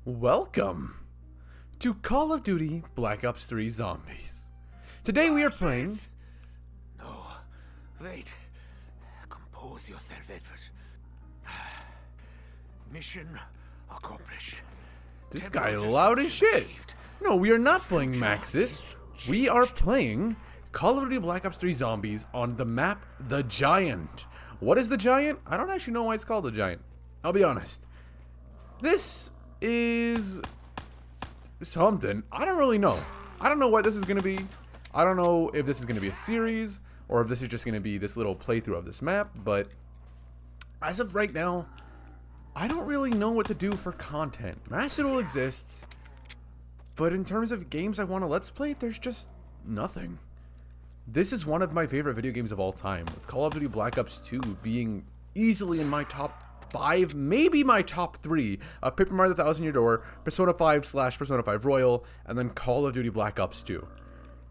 Welcome to Call of Duty Black Ops 3 Zombies. Today we are playing... No, wait. Compose yourself, Edward. Mission accomplished. This guy loud as shit. No, we are not playing Maxis. We are playing Call of Duty Black Ops 3 Zombies on the map The Giant. What is The Giant? I don't actually know why it's called The Giant. I'll be honest. This is something. I don't really know. I don't know what this is going to be. I don't know if this is going to be a series or if this is just going to be this little playthrough of this map, but as of right now, I don't really know what to do for content. Macedol exists, but in terms of games I want to let's play, there's just nothing. This is one of my favorite video games of all time, with Call of Duty Black Ops 2 being easily in my top 5, maybe my top 3 of Paper Mario the Thousand Year Door, Persona 5/Persona 5 Royal, and then Call of Duty Black Ops 2.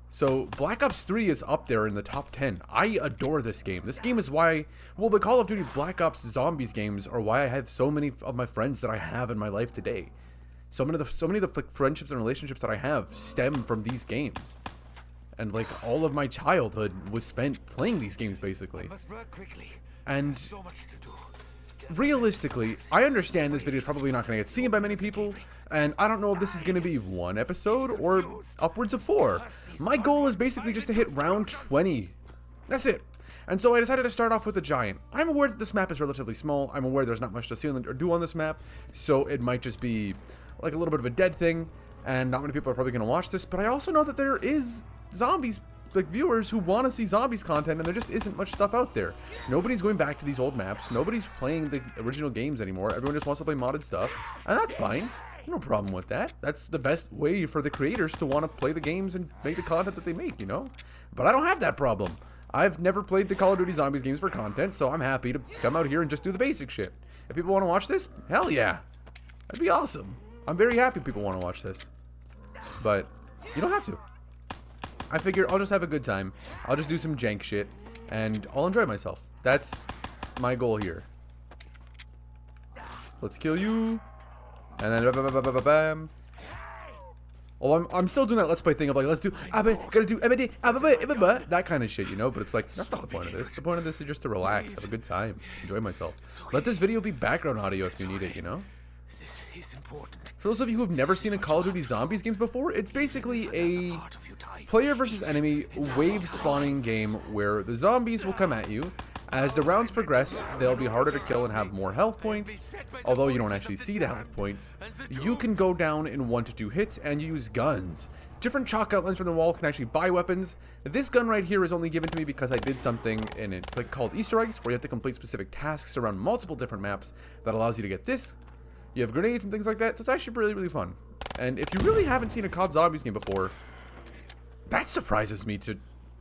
So Black Ops 3 is up there in the top 10. I adore this game. This game is why, well, the Call of Duty Black Ops Zombies games are why I have so many of my friends that I have in my life today. So many of the friendships and relationships that I have stem from these games. And like all of my childhood was spent playing these games basically. And realistically, I understand this video is probably not going to get seen by many people, and I don't know if this is going to be one episode or upwards of 4. My goal is basically just to hit round 20. That's it. And so I decided to start off with the Giant. I'm aware that this map is relatively small. I'm aware there's not much to see or do on this map, so it might just be like a little bit of a dead thing, and not many people are probably going to watch this, but I also know that there is zombies, like viewers who want to see zombies content, and there just isn't much stuff out there. Nobody's going back to these old maps. Nobody's playing the original games anymore. Everyone just wants to play modded stuff, and that's fine. No problem with that. That's the best way for the creators to want to play the games and make the content that they make, you know? But I don't have that problem. I've never played the Call of Duty Zombies games for content, so I'm happy to come out here and just do the basic shit. If people want to watch this, hell yeah. That'd be awesome. I'm very happy people want to watch this. But you don't have to. I figure I'll just have a good time. I'll just do some jank shit, and I'll enjoy myself. That's my goal here. Let's kill you. And then bam. Oh, I'm still doing that Let's Play thing of like, let's do, that kind of shit, you know? But it's like, that's not the point of this. The point of this is just to relax, have a good time, enjoy myself. Let this video be background audio if you need it, you know? For those of you who have never seen a Call of Duty Zombies games before, it's basically a player versus enemy wave spawning game where the zombies will come at you. As the rounds progress, they'll be harder to kill and have more health points. Although you don't actually see the health points, you can go down in 1 to 2 hits and use guns. Different chalk outlines from the wall can actually buy weapons. This gun right here is only given to me because I did something in it like called Easter eggs, where you have to complete specific tasks around multiple different maps that allows you to get this. You have grenades and things like that, so it's actually really, really fun. And if you really haven't seen a COD Zombies game before, that surprises me to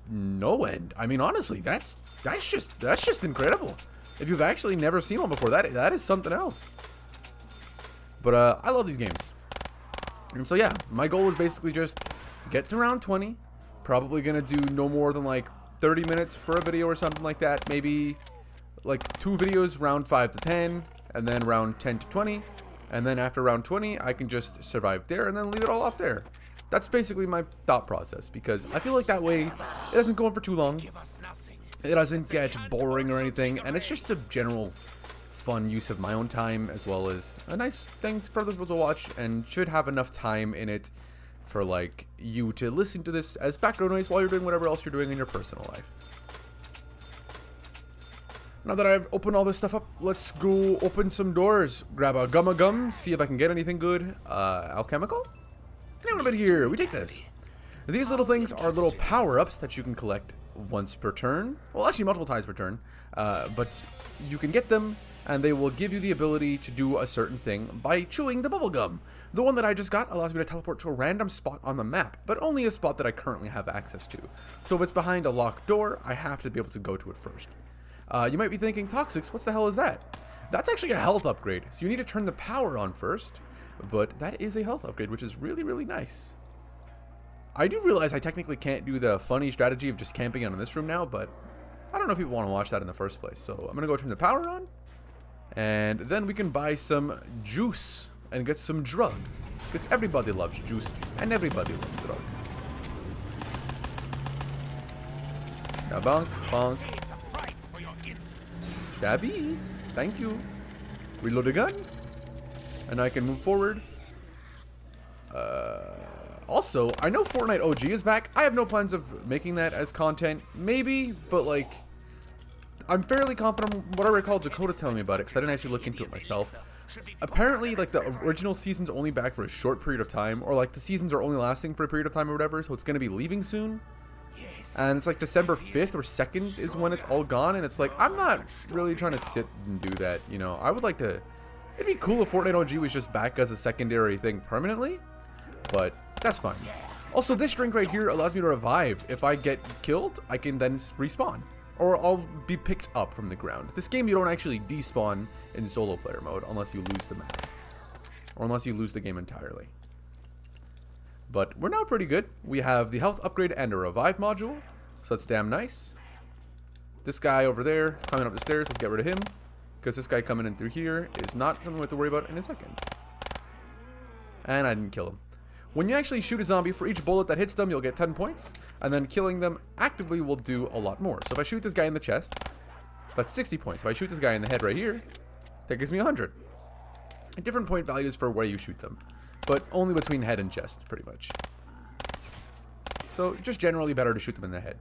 no end. I mean, honestly, that's just incredible. If you've actually never seen one before, that is something else. But I love these games. And so yeah, my goal is basically just get to round 20. Probably gonna do no more than like 30 minutes for a video or something like that. Maybe like 2 videos, round 5 to 10, and then round 10 to 20. And then after round 20, I can just survive there and then leave it all off there. That's basically my thought process, because I feel like that way it doesn't go on for too long. It doesn't get boring or anything, and it's just a general fun use of my own time, as well as a nice thing for other people to watch, and should have enough time in it for like you to listen to this as background noise while you're doing whatever else you're doing in your personal life. Now that I've opened all this stuff up, let's go open some doors, grab a gum, see if I can get anything good. Alchemical? Hang on a bit here, we take this. These little things are little power-ups that you can collect once per turn. Well, actually multiple times per turn. But you can get them, and they will give you the ability to do a certain thing by chewing the bubble gum. The one that I just got allows me to teleport to a random spot on the map, but only a spot that I currently have access to. So if it's behind a locked door, I have to be able to go to it first. You might be thinking, Toxix, what the hell is that? That's actually a health upgrade, so you need to turn the power on first, but that is a health upgrade, which is really, really nice. I do realize I technically can't do the funny strategy of just camping out in this room now, but I don't know if people want to watch that in the first place, so I'm going to go turn the power on, and then we can buy some juice and get some drug. Because everybody loves juice, and everybody loves drug. Now bonk, bonk. Stabby. Thank you. Reload a gun. And I can move forward. Also, I know Fortnite OG is back. I have no plans of making that as content. Maybe, but like, I'm fairly confident what I recall Dakota telling me about it, because I didn't actually look into it myself. Apparently, like, the original season's only back for a short period of time, or like the seasons are only lasting for a period of time or whatever, so it's going to be leaving soon. And it's like December 5th or 2nd is when it's all gone, and it's like, I'm not really trying to sit and do that, you know. I would like to, it'd be cool if Fortnite OG was just back as a secondary thing permanently, but that's fine. Also, this drink right here allows me to revive. If I get killed, I can then respawn, or I'll be picked up from the ground. This game, you don't actually despawn in solo player mode unless you lose the map, or unless you lose the game entirely. But we're now pretty good. We have the health upgrade and a revive module, so that's damn nice. This guy over there coming up the stairs, let's get rid of him, because this guy coming in through here is not something we have to worry about in a second. And I didn't kill him. When you actually shoot a zombie, for each bullet that hits them, you'll get 10 points, and then killing them actively will do a lot more. So if I shoot this guy in the chest, that's 60 points. If I shoot this guy in the head right here, that gives me 100. Different point values for where you shoot them, but only between head and chest, pretty much. So just generally better to shoot them in the head.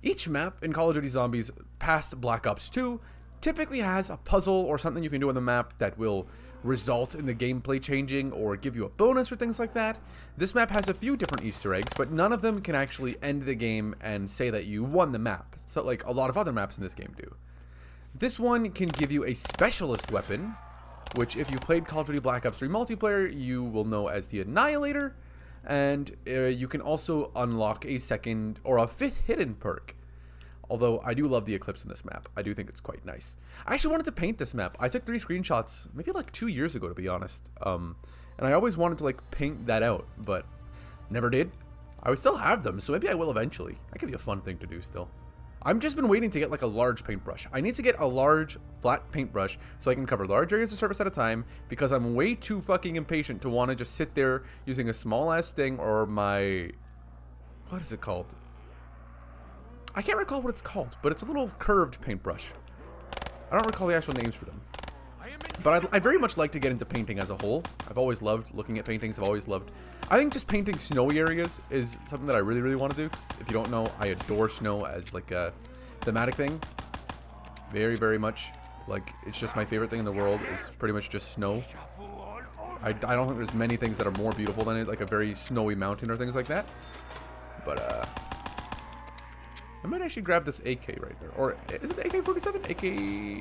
Each map in Call of Duty Zombies past Black Ops 2 typically has a puzzle or something you can do on the map that will result in the gameplay changing or give you a bonus or things like that. This map has a few different Easter eggs, but none of them can actually end the game and say that you won the map, so like a lot of other maps in this game do. This one can give you a specialist weapon, which if you played Call of Duty Black Ops 3 multiplayer, you will know as the Annihilator, and you can also unlock a second or a fifth hidden perk. Although I do love the Eclipse in this map. I do think it's quite nice. I actually wanted to paint this map. I took 3 screenshots maybe like 2 years ago, to be honest. And I always wanted to like paint that out, but never did. I would still have them, so maybe I will eventually. That could be a fun thing to do still. I've just been waiting to get like a large paintbrush. I need to get a large flat paintbrush so I can cover large areas of surface at a time, because I'm way too fucking impatient to want to just sit there using a small ass thing or my, what is it called? I can't recall what it's called, but it's a little curved paintbrush. I don't recall the actual names for them. But I'd very much like to get into painting as a whole. I've always loved looking at paintings. I've always loved, I think just painting snowy areas is something that I really, really want to do. 'Cause if you don't know, I adore snow as like a thematic thing. Very, very much. Like, it's just my favorite thing in the world is pretty much just snow. I don't think there's many things that are more beautiful than it, like a very snowy mountain or things like that. But, I might actually grab this AK right there. Or, is it the AK-47?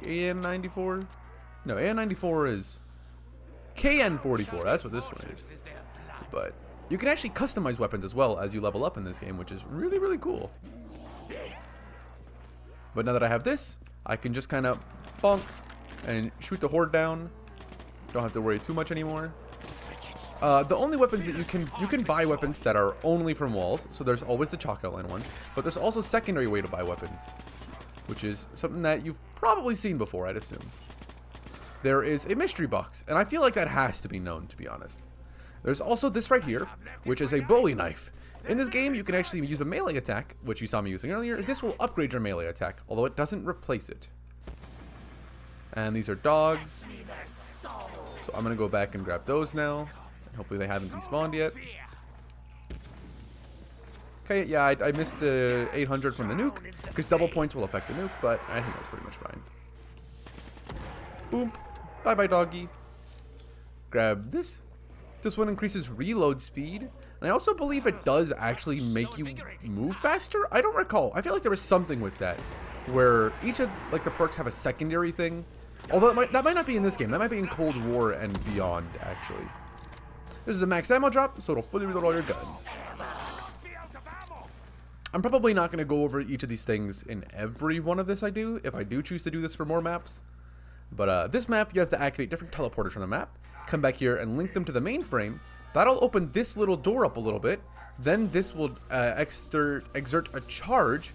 AN-94? No, AN-94 is KN-44. That's what this one is. But you can actually customize weapons as well as you level up in this game, which is really, really cool. But now that I have this, I can just kind of bonk and shoot the horde down. Don't have to worry too much anymore. The only weapons that you can buy weapons that are only from walls, so there's always the chalk outline ones, but there's also a secondary way to buy weapons, which is something that you've probably seen before, I'd assume. There is a mystery box, and I feel like that has to be known, to be honest. There's also this right here, which is a Bowie knife. In this game, you can actually use a melee attack, which you saw me using earlier. This will upgrade your melee attack, although it doesn't replace it. And these are dogs, so I'm going to go back and grab those now. Hopefully they haven't despawned yet. Okay, yeah, I missed the 800 from the nuke, because double points will affect the nuke, but I think that's pretty much fine. Boom. Bye-bye, doggy. Grab this. This one increases reload speed. And I also believe it does actually make you move faster. I don't recall. I feel like there was something with that, where each of like the perks have a secondary thing. Although that might not be in this game. That might be in Cold War and beyond, actually. This is a max ammo drop, so it'll fully reload all your guns. I'm probably not going to go over each of these things in every one of this I do, if I do choose to do this for more maps. But this map, you have to activate different teleporters from the map, come back here and link them to the mainframe. That'll open this little door up a little bit. Then this will exert a charge,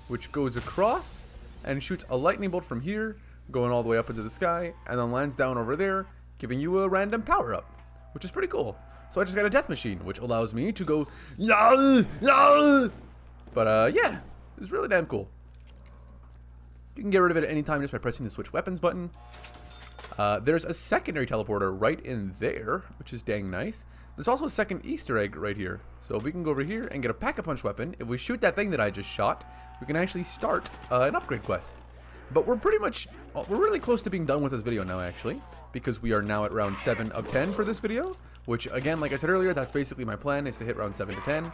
which goes across and shoots a lightning bolt from here, going all the way up into the sky, and then lands down over there, giving you a random power-up, which is pretty cool. So I just got a death machine, which allows me to go, yeah, yeah. But yeah, it's really damn cool. You can get rid of it at any time just by pressing the switch weapons button. There's a secondary teleporter right in there, which is dang nice. There's also a second Easter egg right here. So we can go over here and get a pack-a-punch weapon. If we shoot that thing that I just shot, we can actually start an upgrade quest. But we're really close to being done with this video now, actually, because we are now at round 7 of 10 for this video, which, again, like I said earlier, that's basically my plan, is to hit round 7 to 10.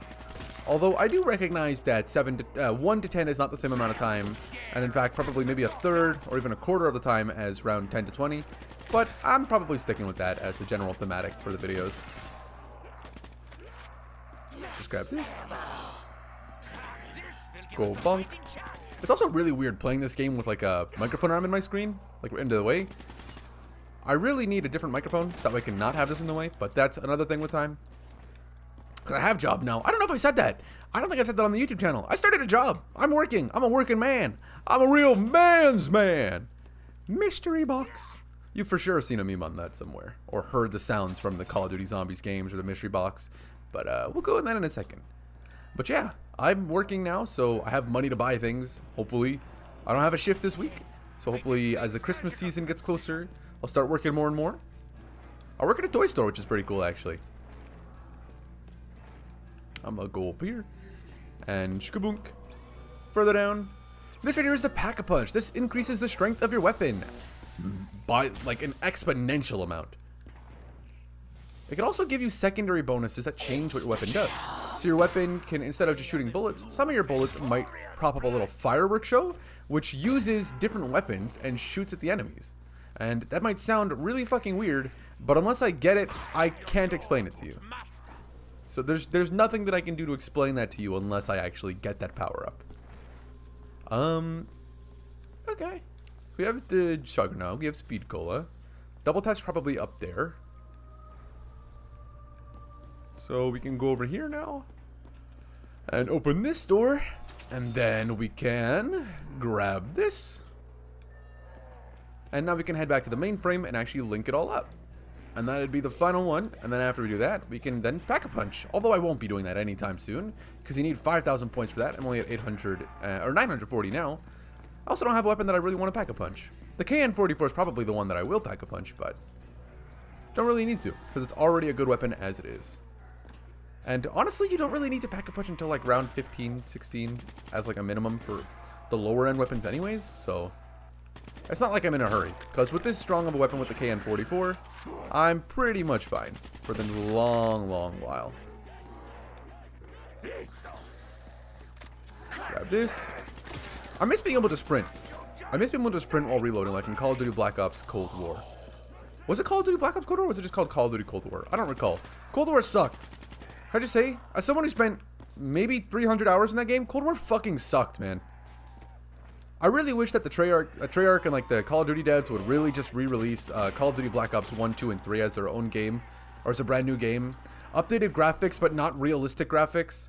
Although I do recognize that 1 to 10 is not the same amount of time, and in fact, probably maybe a third or even a quarter of the time as round 10 to 20, but I'm probably sticking with that as the general thematic for the videos. Just grab this. Go bunk. It's also really weird playing this game with like a microphone arm in my screen, like into the way. I really need a different microphone so that way I can not have this in the way, but that's another thing with time. Because I have a job now. I don't know if I said that. I don't think I've said that on the YouTube channel. I started a job. I'm working. I'm a working man. I'm a real man's man. Mystery box. You've for sure seen a meme on that somewhere, or heard the sounds from the Call of Duty Zombies games or the mystery box, but we'll go in that in a second. But yeah, I'm working now, so I have money to buy things, hopefully. I don't have a shift this week, so hopefully as the Christmas season gets closer, I'll start working more and more. I work at a toy store, which is pretty cool, actually. I'm gonna go up here, and shkaboonk. Further down, this right here is the Pack-a-Punch. This increases the strength of your weapon by like an exponential amount. It can also give you secondary bonuses that change what your weapon does. So your weapon can, instead of just shooting bullets, some of your bullets might prop up a little fireworks show, which uses different weapons and shoots at the enemies. And that might sound really fucking weird, but unless I get it, I can't explain it to you. So there's nothing that I can do to explain that to you unless I actually get that power up. Okay. We have the Juggernaut, we have Speed Cola. Double Tap's probably up there. So we can go over here now and open this door, and then we can grab this, and now we can head back to the mainframe and actually link it all up, and that'd be the final one. And then after we do that, we can then Pack-a-Punch, although I won't be doing that anytime soon because you need 5,000 points for that. I'm only at 800 or 940 now. I also don't have a weapon that I really want to Pack-a-Punch. The KN-44 is probably the one that I will Pack-a-Punch, but don't really need to because it's already a good weapon as it is. And honestly, you don't really need to Pack-a-Punch until like round 15, 16 as like a minimum for the lower end weapons anyways, so it's not like I'm in a hurry. Because with this strong of a weapon with the KN-44, I'm pretty much fine for the long, long while. Grab this. I miss being able to sprint. I miss being able to sprint while reloading, like in Call of Duty Black Ops Cold War. Was it Call of Duty Black Ops Cold War, or was it just called Call of Duty Cold War? I don't recall. Cold War sucked. Can I just say, as someone who spent maybe 300 hours in that game, Cold War fucking sucked, man. I really wish that the Treyarch and like the Call of Duty devs would really just re-release Call of Duty Black Ops 1, 2, and 3 as their own game, or as a brand new game. Updated graphics, but not realistic graphics,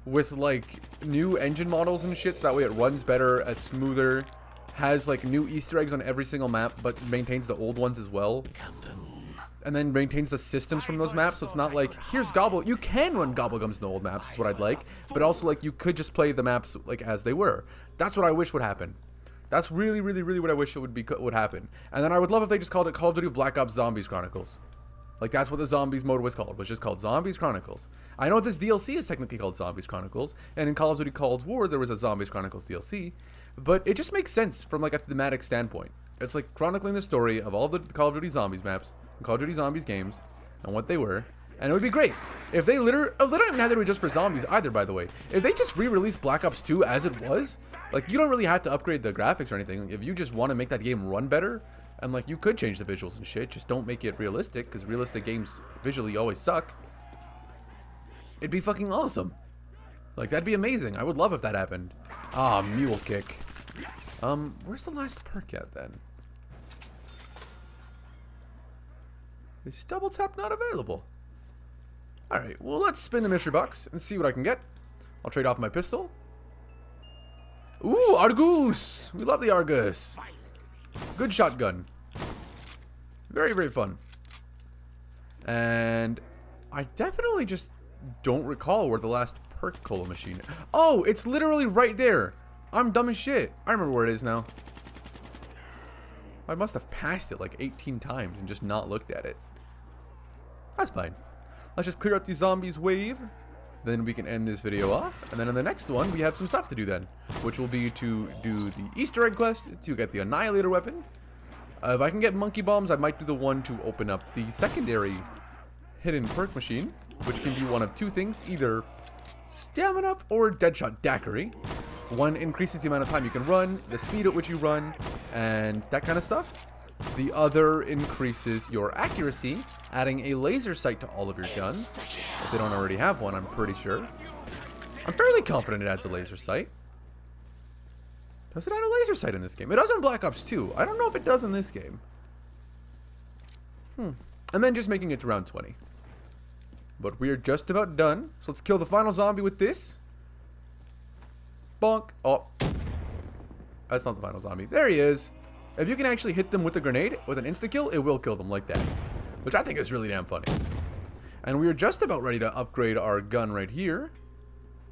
with like new engine models and shit, so that way it runs better, it's smoother, has like new Easter eggs on every single map, but maintains the old ones as well. And then maintains the systems from those maps, so it's not like, here's Gobble. You can run Gobblegums in the old maps, is what I'd like, but also like you could just play the maps like as they were. That's what I wish would happen. That's really, really, really what I wish would happen. And then I would love if they just called it Call of Duty Black Ops Zombies Chronicles. Like that's what the Zombies mode was called, just called Zombies Chronicles. I know this DLC is technically called Zombies Chronicles, and in Call of Duty Cold War there was a Zombies Chronicles DLC, but it just makes sense from like a thematic standpoint. It's like chronicling the story of all the Call of Duty Zombies maps, Call of Duty Zombies games, and what they were. And it would be great if they literally not have to be just for zombies either, by the way. If they just re-released Black Ops 2 as it was, like you don't really have to upgrade the graphics or anything. If you just want to make that game run better, and like you could change the visuals and shit, just don't make it realistic, because realistic games visually always suck. It'd be fucking awesome. Like that'd be amazing. I would love if that happened. Ah, mule kick. Where's the last perk at then? Is double tap not available? Alright, well let's spin the mystery box and see what I can get. I'll trade off my pistol. Ooh, Argus! We love the Argus. Good shotgun. Very, very fun. And I definitely just don't recall where the last perk cola machine is. Oh, it's literally right there. I'm dumb as shit. I remember where it is now. I must have passed it like 18 times and just not looked at it. That's fine. Let's just clear out the zombies wave. Then we can end this video off. And then in the next one, we have some stuff to do then. Which will be to do the Easter egg quest to get the Annihilator weapon. If I can get monkey bombs, I might do the one to open up the secondary hidden perk machine. Which can be one of two things. Either stamina up or Deadshot Daiquiri. One increases the amount of time you can run, the speed at which you run, and that kind of stuff. The other increases your accuracy, adding a laser sight to all of your guns. If they don't already have one, I'm pretty sure. I'm fairly confident it adds a laser sight. Does it add a laser sight in this game? It does in Black Ops 2. I don't know if it does in this game. And then just making it to round 20. But we are just about done. So let's kill the final zombie with this. Bonk. Oh. That's not the final zombie. There he is. If you can actually hit them with a grenade, with an insta-kill, it will kill them like that. Which I think is really damn funny. And we are just about ready to upgrade our gun right here.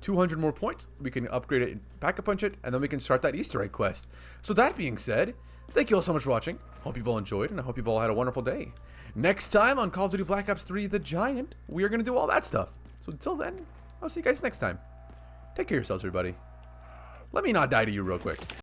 200 more points. We can upgrade it, pack-a-punch it, and then we can start that Easter egg quest. So that being said, thank you all so much for watching. Hope you've all enjoyed, and I hope you've all had a wonderful day. Next time on Call of Duty Black Ops 3 The Giant, we are going to do all that stuff. So until then, I'll see you guys next time. Take care of yourselves, everybody. Let me not die to you real quick.